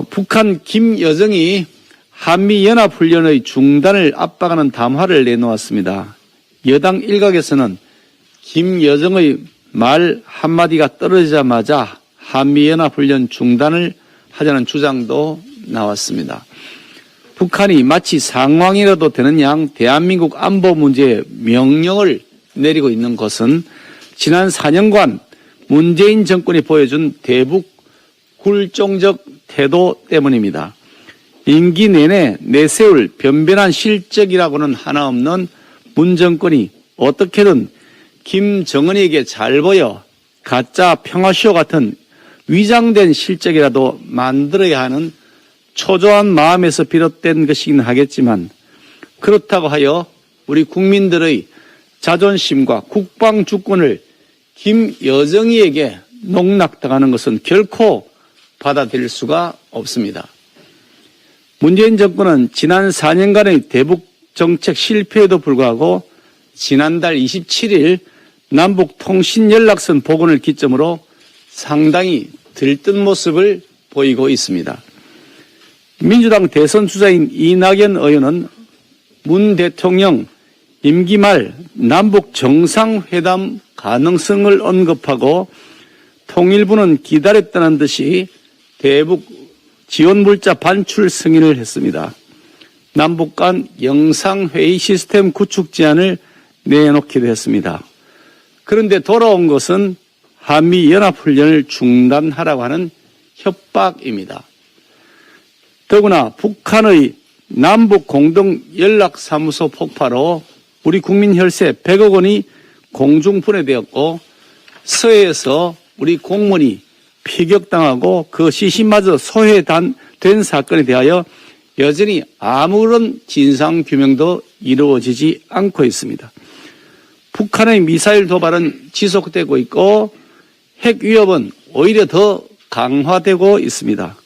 북한 김여정이 한미연합훈련의 중단을 압박하는 담화를 내놓았습니다. 여당 일각에서는 김여정의 말 한마디가 떨어지자마자 한미연합훈련 중단을 하자는 주장도 나왔습니다. 북한이 마치 상황이라도 되는 양 대한민국 안보 문제에 명령을 내리고 있는 것은 지난 4년간 문재인 정권이 보여준 대북 굴종적 태도 때문입니다. 임기 내내 내세울 변변한 실적이라고는 하나 없는 문 정권이 어떻게든 김정은에게 잘 보여 가짜 평화쇼 같은 위장된 실적이라도 만들어야 하는 초조한 마음에서 비롯된 것이긴 하겠지만, 그렇다고 하여 우리 국민들의 자존심과 국방 주권을 김여정이에게 농락당하는 것은 결코 받아들일 수가 없습니다. 문재인 정권은 지난 4년간의 대북 정책 실패에도 불구하고 지난달 27일 남북 통신연락선 복원을 기점으로 상당히 들뜬 모습을 보이고 있습니다. 민주당 대선 주자인 이낙연 의원은 문 대통령 임기 말 남북 정상회담 가능성을 언급하고 통일부는 기다렸다는 듯이 대북 지원 물자 반출 승인을 했습니다. 남북 간 영상회의 시스템 구축 제안을 내놓기도 했습니다. 그런데 돌아온 것은 한미연합훈련을 중단하라고 하는 협박입니다. 더구나 북한의 남북 공동연락사무소 폭파로 우리 국민 혈세 100억 원이 공중분해되었고, 서해에서 우리 공무원이 피격당하고 그 시신마저 소외된 사건에 대하여 여전히 아무런 진상규명도 이루어지지 않고 있습니다. 북한의 미사일 도발은 지속되고 있고 핵 위협은 오히려 더 강화되고 있습니다.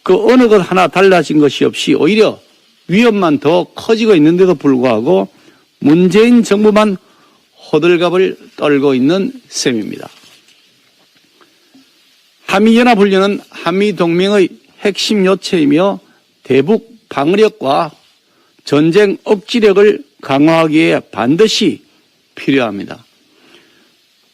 그 어느 것 하나 달라진 것이 없이 오히려 위협만 더 커지고 있는데도 불구하고 문재인 정부만 호들갑을 떨고 있는 셈입니다. 한미연합훈련은 한미동맹의 핵심 요체이며 대북 방어력과 전쟁 억지력을 강화하기에 반드시 필요합니다.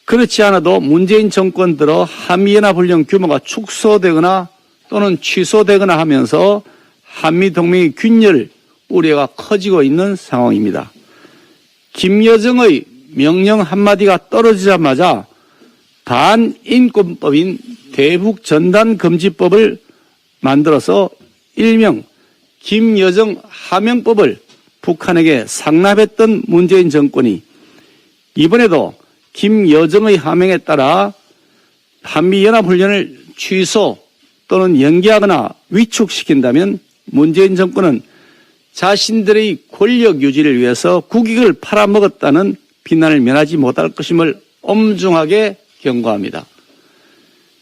그렇지 않아도 문재인 정권 들어 한미연합훈련 규모가 축소되거나 또는 취소되거나 하면서 한미동맹의 균열 우려가 커지고 있는 상황입니다. 김여정의 명령 한마디가 떨어지자마자 반인권법인 대북전단금지법을 만들어서 일명 김여정 하명법을 북한에게 상납했던 문재인 정권이 이번에도 김여정의 하명에 따라 한미연합훈련을 취소 또는 연기하거나 위축시킨다면 문재인 정권은 자신들의 권력 유지를 위해서 국익을 팔아먹었다는 비난을 면하지 못할 것임을 엄중하게 경고합니다.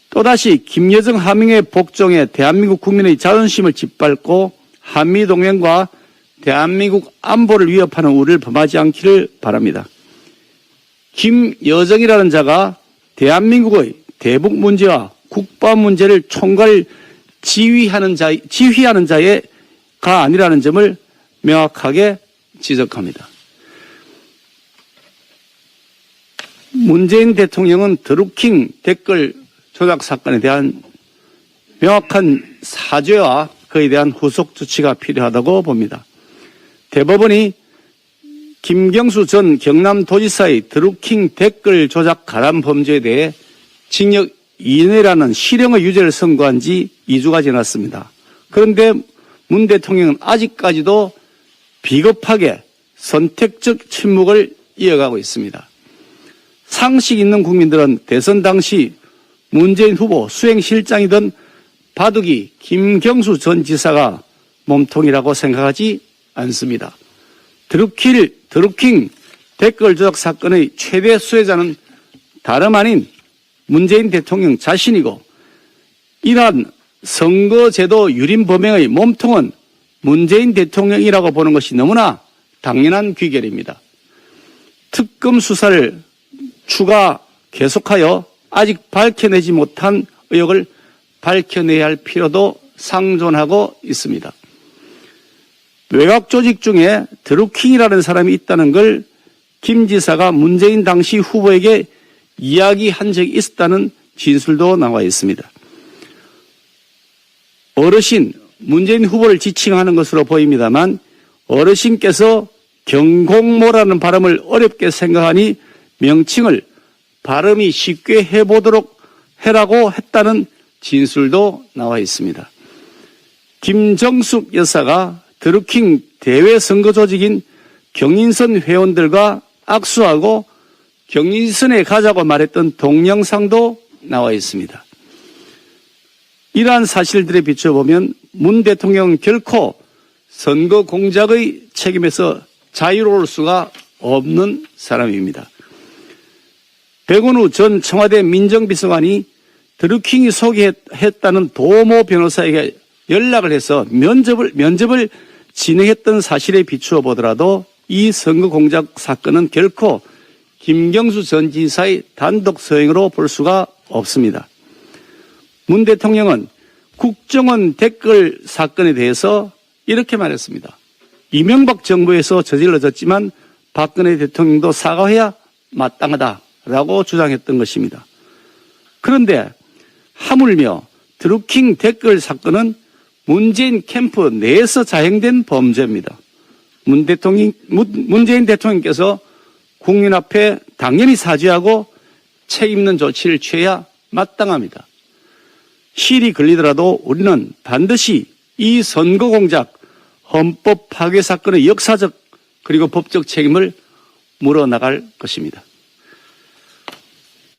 또다시 김여정 하명의 복종에 대한민국 국민의 자존심을 짓밟고 한미동맹과 대한민국 안보를 위협하는 우려를 범하지 않기를 바랍니다. 김여정이라는 자가 대한민국의 대북 문제와 국방 문제를 총괄 지휘하는 자가 아니라는 점을 명확하게 지적합니다. 문재인 대통령은 드루킹 댓글 조작 사건에 대한 명확한 사죄와 그에 대한 후속 조치가 필요하다고 봅니다. 대법원이 김경수 전 경남도지사의 드루킹 댓글 조작 가담 범죄에 대해 징역 2년이라는 실형의 유죄를 선고한 지 2주가 지났습니다. 그런데 문 대통령은 아직까지도 비겁하게 선택적 침묵을 이어가고 있습니다. 상식 있는 국민들은 대선 당시 문재인 후보 수행실장이던 바둑이 김경수 전 지사가 몸통이라고 생각하지 않습니다. 드루킹 댓글 조작 사건의 최대 수혜자는 다름 아닌 문재인 대통령 자신이고, 이러한 선거제도 유린 범행의 몸통은 문재인 대통령이라고 보는 것이 너무나 당연한 귀결입니다. 특검 수사를 추가 계속하여 아직 밝혀내지 못한 의혹을 밝혀내야 할 필요도 상존하고 있습니다. 외곽 조직 중에 드루킹이라는 사람이 있다는 걸 김 지사가 문재인 당시 후보에게 이야기한 적이 있었다는 진술도 나와 있습니다. 어르신, 문재인 후보를 지칭하는 것으로 보입니다만 어르신께서 경공모라는 발음을 어렵게 생각하니 명칭을 발음이 쉽게 해보도록 해라고 했다는 진술도 나와 있습니다. 김정숙 여사가 드루킹 대외 선거 조직인 경인선 회원들과 악수하고 경인선에 가자고 말했던 동영상도 나와 있습니다. 이러한 사실들에 비춰보면 문 대통령은 결코 선거 공작의 책임에서 자유로울 수가 없는 사람입니다. 백운우 전 청와대 민정비서관이 드루킹이 소개했다는 도모 변호사에게 연락을 해서 면접을 진행했던 사실에 비추어 보더라도 이 선거 공작 사건은 결코 김경수 전 지사의 단독 서행으로 볼 수가 없습니다. 문 대통령은 국정원 댓글 사건에 대해서 이렇게 말했습니다. 이명박 정부에서 저질러졌지만 박근혜 대통령도 사과해야 마땅하다라고 주장했던 것입니다. 그런데 하물며 드루킹 댓글 사건은 문재인 캠프 내에서 자행된 범죄입니다. 문재인 대통령께서 국민 앞에 당연히 사죄하고 책임 있는 조치를 취해야 마땅합니다. 실이 걸리더라도 우리는 반드시 이 선거 공작, 헌법 파괴 사건의 역사적 그리고 법적 책임을 물어나갈 것입니다.